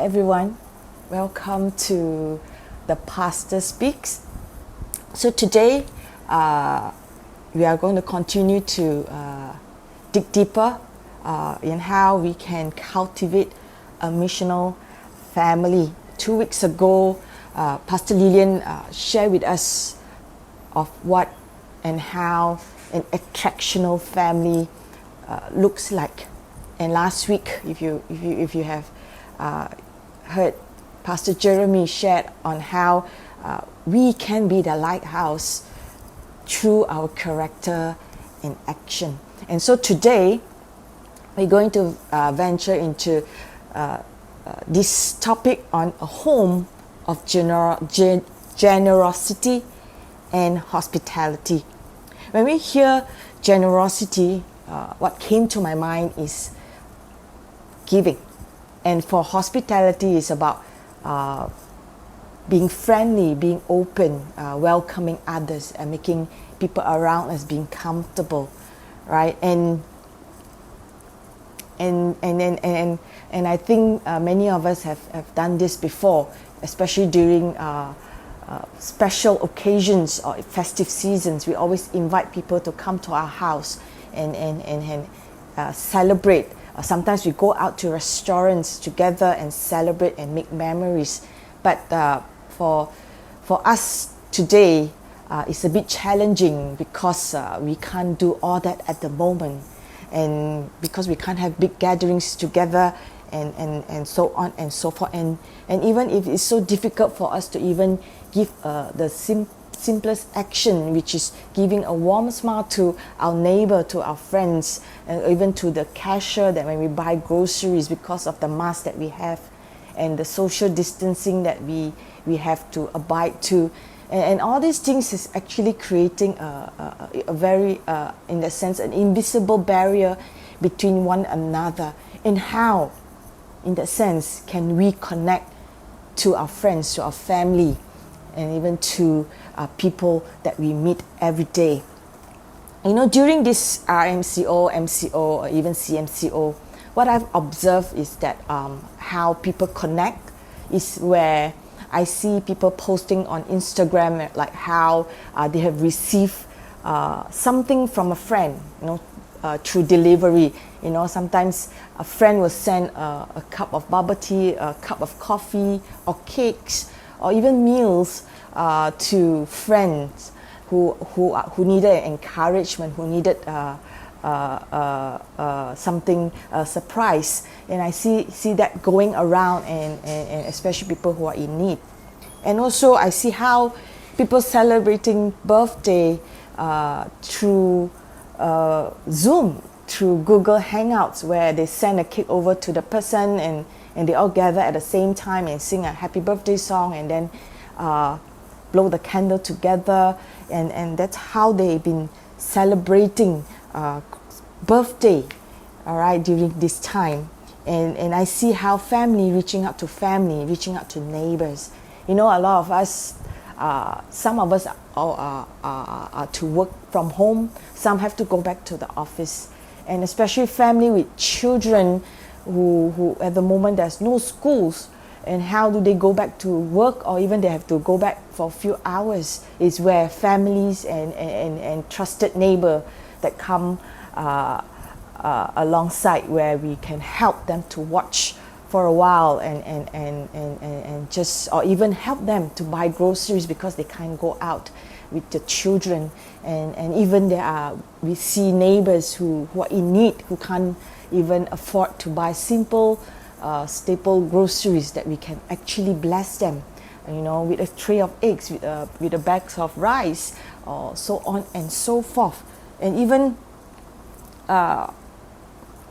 everyone, welcome to the Pastor Speaks. So today we are going to continue to dig deeper in how we can cultivate a missional family. 2 weeks ago, Pastor Lillian shared with us of what and how an attractional family looks like. And last week, if you have heard Pastor Jeremy shared on how we can be the lighthouse through our character and action. And so today, we're going to venture into this topic on a home of generosity and hospitality. When we hear generosity, what came to my mind is giving. And for hospitality, is about being friendly, being open, welcoming others, and making people around us being comfortable, right? And I think many of us have done this before, especially during special occasions or festive seasons. We always invite people to come to our house and celebrate. Sometimes we go out to restaurants together and celebrate and make memories. But for us today, it's a bit challenging because we can't do all that at the moment, and because we can't have big gatherings together and so on and so forth. And even if it's so difficult for us to even give the simplest action, which is giving a warm smile to our neighbor, to our friends, and even to the cashier, that when we buy groceries, because of the mask that we have and the social distancing that we have to abide to, and all these things is actually creating a very in that sense an invisible barrier between one another. And how, in that sense, can we connect to our friends, to our family, and even to people that we meet every day? You know, during this RMCO, MCO, or even CMCO, what I've observed is that how people connect is where I see people posting on Instagram, like how they have received something from a friend, through delivery. Sometimes a friend will send a cup of bubble tea, a cup of coffee, or cakes, or even meals to friends who needed encouragement, who needed something, surprise. And I see that going around, and especially people who are in need. And also I see how people celebrating birthday through Zoom, through Google Hangouts, where they send a cake over to the person, and they all gather at the same time and sing a happy birthday song, and then blow the candle together, and that's how they've been celebrating birthday, all right, during this time. And I see how family reaching out to neighbors. A lot of us, some of us are to work from home, some have to go back to the office, and especially family with children who at the moment there's no schools, and how do they go back to work, or even they have to go back for a few hours, is where families and trusted neighbor that come alongside, where we can help them to watch for a while, and just, or even help them to buy groceries because they can't go out with the children. And even we see neighbors who are in need, who can't even afford to buy simple staple groceries, that we can actually bless them, with a tray of eggs, with a bags of rice, or so on and so forth. And even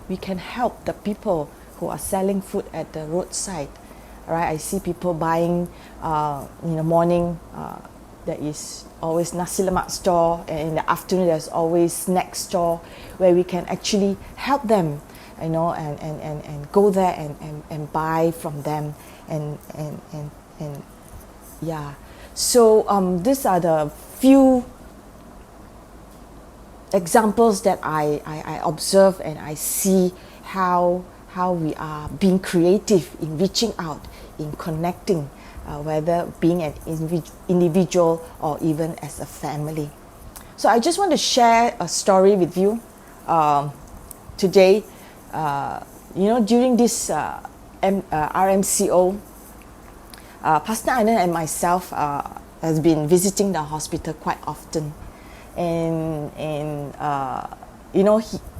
we can help the people who are selling food at the roadside. Right? I see people buying in the morning. There is always nasi lemak store, and in the afternoon there's always snack store, where we can actually help them, and go there and buy from them, and yeah. So these are the few examples that I observe, and I see how how we are being creative in reaching out, in connecting, whether being an individual or even as a family. So I just want to share a story with you today. During this RMCO, Pastor Anand and myself has been visiting the hospital quite often, and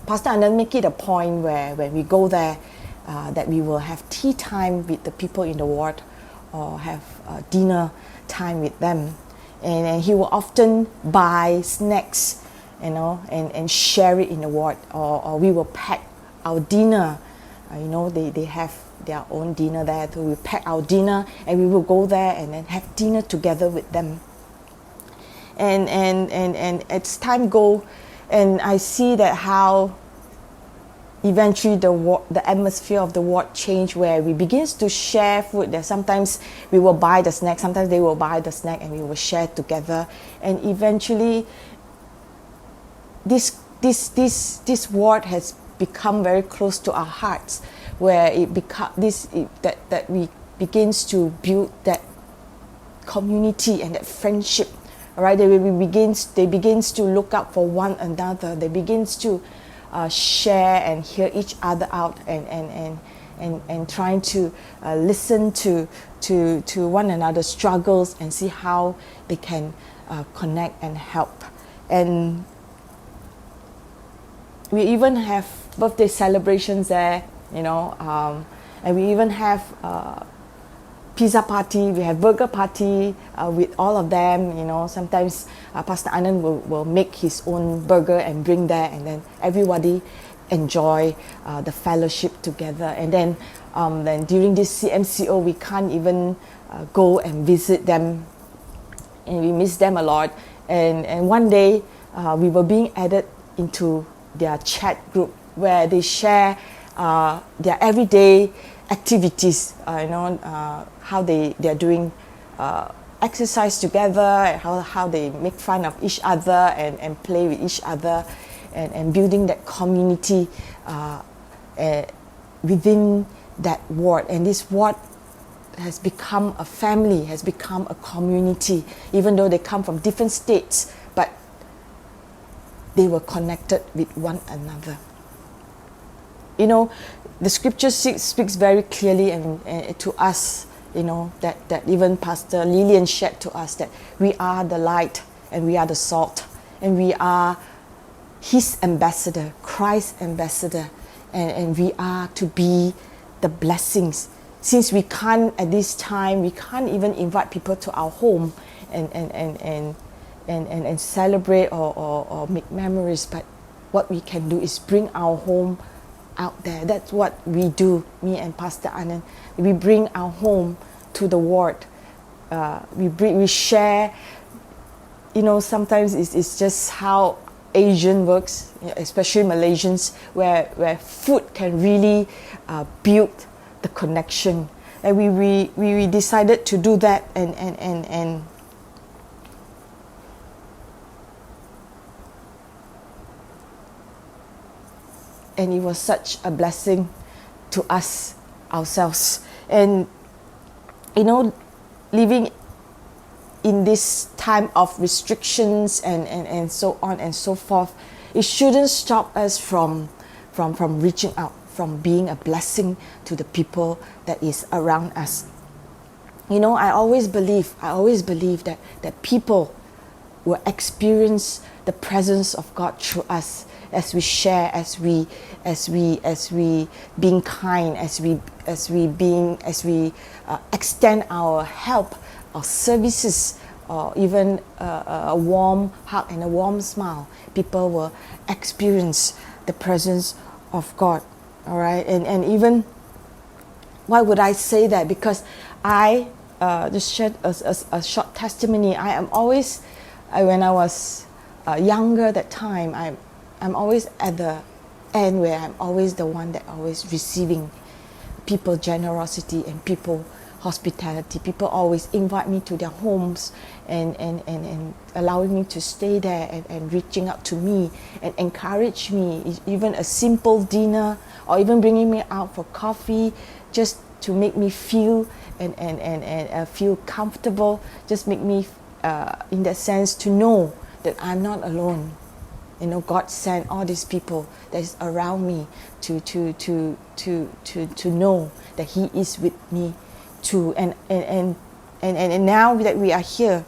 Pastor Anand make it a point where when we go there, that we will have tea time with the people in the ward, or have dinner time with them, and he will often buy snacks, and share it in the ward, or we will pack our dinner. They have their own dinner there, so we pack our dinner and we will go there and then have dinner together with them. And as time go, and I see that how eventually the atmosphere of the ward change, where we begins to share food. That sometimes we will buy the snack, sometimes they will buy the snack, and we will share together. And eventually, this ward has become very close to our hearts, where that we begins to build that community and that friendship. All right, they begins to look out for one another. They begins to share and hear each other out, and trying to listen to one another's struggles and see how they can connect and help. And we even have birthday celebrations there, and we even have pizza party, we have burger party with all of them. Sometimes Pastor Anand will make his own burger and bring there, and then everybody enjoy the fellowship together. And then during this CMCO, we can't even go and visit them, and we miss them a lot. And one day we were being added into their chat group, where they share their everyday activities, how they are doing exercise together, how they make fun of each other and play with each other, and building that community within that ward. And this ward has become a family, has become a community, even though they come from different states, but they were connected with one another. The scripture speaks very clearly and to us, that even Pastor Lillian shared to us, that we are the light and we are the salt, and we are His ambassador, Christ's ambassador, and we are to be the blessings. Since we can't, at this time, we can't even invite people to our home and celebrate or make memories, but what we can do is bring our home out there. That's what we do, me and Pastor Anand. We bring our home to the ward. We share. Sometimes it's just how Asian works, especially Malaysians, where food can really build the connection. And we decided to do that, and it was such a blessing to us ourselves. And living in this time of restrictions and so on and so forth, it shouldn't stop us from reaching out, from being a blessing to the people that is around us. I always believe that people will experience the presence of God through us, as we share, as we being kind, as we extend our help, our services, or even a warm hug and a warm smile. People will experience the presence of God. All right, and even, why would I say that? Because I just shared a short testimony. I am always, when I was younger that time, I'm always at the end, where I'm always the one that always receiving people generosity and people hospitality. People always invite me to their homes and allowing me to stay there and reaching out to me and encourage me, even a simple dinner or even bringing me out for coffee just to make me feel and feel comfortable, just make me in that sense to know that I'm not alone. You know, God sent all these people that is around me to know that He is with me too. And now that we are here,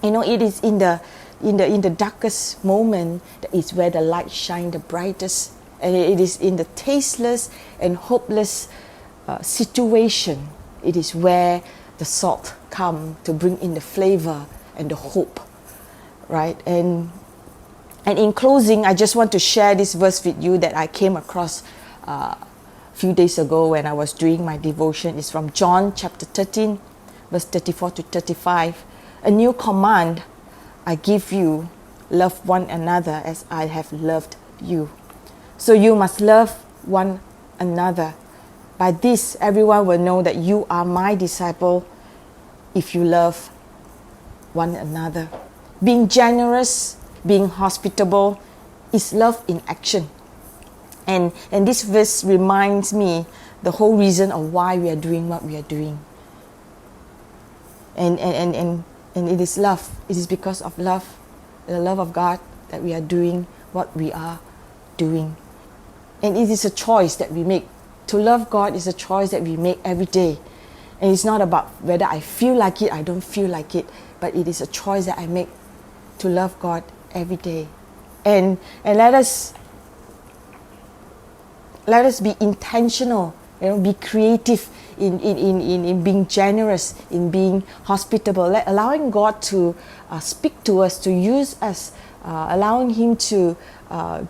you know, it is in the darkest moment that is where the light shines the brightest, and it is in the tasteless and hopeless situation. It is where the salt come to bring in the flavor and the hope, right? And in closing, I just want to share this verse with you that I came across a few days ago when I was doing my devotion. It's from John chapter 13, verse 34 to 35. A new command I give you, love one another as I have loved you. So you must love one another. By this, everyone will know that you are my disciple if you love one another. Being generous, being hospitable is love in action. And this verse reminds me the whole reason of why we are doing what we are doing. And it is love. It is because of love, the love of God, that we are doing what we are doing. And it is a choice that we make. To love God is a choice that we make every day. And it's not about whether I feel like it, I don't feel like it, but it is a choice that I make to love God every day. And let us be intentional, you know, be creative in being generous, in being hospitable, allowing God to speak to us, to use us, allowing Him to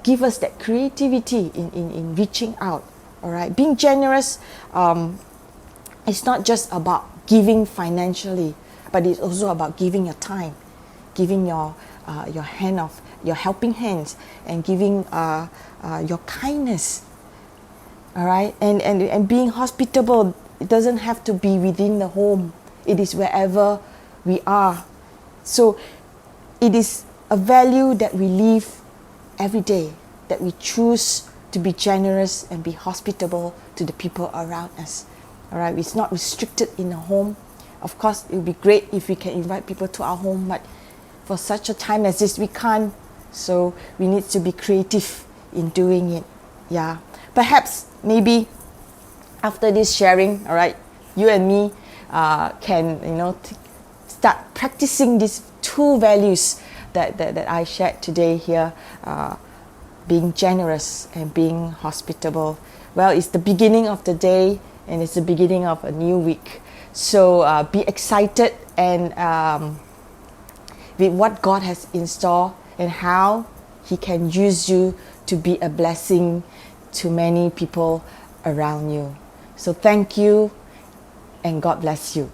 give us that creativity in reaching out. All right, being generous, it's not just about giving financially, but it's also about giving your time, giving your hand of your helping hands, and giving your kindness. All right, and being hospitable, it doesn't have to be within the home. It is wherever we are. So it is a value that we live every day, that we choose to be generous and be hospitable to the people around us. All right, it's not restricted in a home. Of course, it would be great if we can invite people to our home, but for such a time as this, we can't. So we need to be creative in doing it. Yeah, perhaps maybe after this sharing, all right, you and me can, you know, start practicing these two values that I shared today here. Being generous and being hospitable. Well, it's the beginning of the day and it's the beginning of a new week. So be excited and with what God has in store and how He can use you to be a blessing to many people around you. So thank you and God bless you.